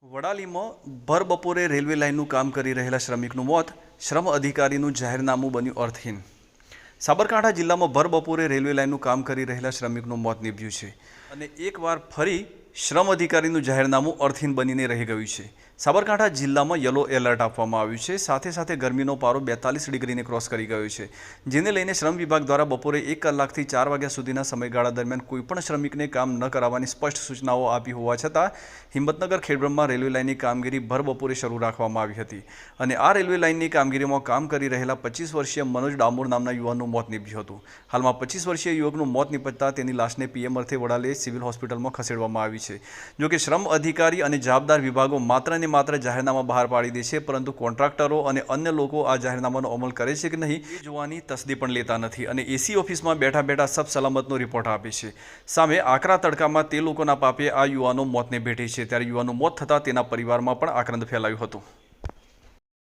વડાલીમાં ભર બપોરે રેલવે લાઇનનું કામ કરી રહેલા શ્રમિકનું મોત, શ્રમ અધિકારીનું જાહેરનામું બન્યું અર્થહીન। સાબરકાંઠા જિલ્લામાં ભર બપોરે રેલવે લાઇનનું કામ કરી રહેલા શ્રમિકનું મોત નીપજ્યું છે અને એકવાર ફરી શ્રમ અધિકારીનું જાહેરનામું અર્થહીન બનીને રહી ગયું છે। સાબરકાંઠા જિલ્લામાં યલો એલર્ટ આપવામાં આવ્યું છે। સાથે સાથે ગરમીનો પારો 42 ડિગ્રીને ક્રોસ કરી ગયો છે, જેને લઈને શ્રમ વિભાગ દ્વારા બપોરે 1 કલાકથી 4 વાગ્યા સુધીના સમયગાળા દરમિયાન કોઈપણ શ્રમિકને કામ ન કરાવવાની સ્પષ્ટ સૂચનાઓ આપી હોવા છતાં હિંમતનગર ખેડબ્રહ્મા રેલવે લાઇનની કામગીરી ભર બપોરે શરૂ રાખવામાં આવી હતી અને આ રેલવે લાઇનની કામગીરીમાં કામ કરી રહેલા 25 વર્ષીય મનોજ ડામોર નામના યુવાનનું મોત નીપજ્યું હતું। હાલમાં 25 વર્ષીય યુવકનું મોત નીપજતા તેની લાશને પીએમ અર્થે વડાલે સિવિલ હોસ્પિટલમાં ખસેડવામાં આવી છે। જો કે શ્રમ અધિકારી અને જવાબદાર વિભાગો માત્ર ને માત્ર જાહેરનામા બહાર પાડી દે છે, પરંતુ કોન્ટ્રાક્ટરો અને અન્ય લોકો આ જાહેરનામાનો અમલ કરે છે કે નહીં એ જોવાની તસદી પણ લેતા નથી અને એસી ઓફિસમાં બેઠા બેઠા સબ સલામતનો રિપોર્ટ આપે છે। સામે આકરા તડકામાં તે લોકોના પાપે આ યુવાનો મોતને ભેટે છે, ત્યારે યુવાનું મોત થતાં તેના પરિવારમાં પણ આક્રંદ ફેલાયું હતું।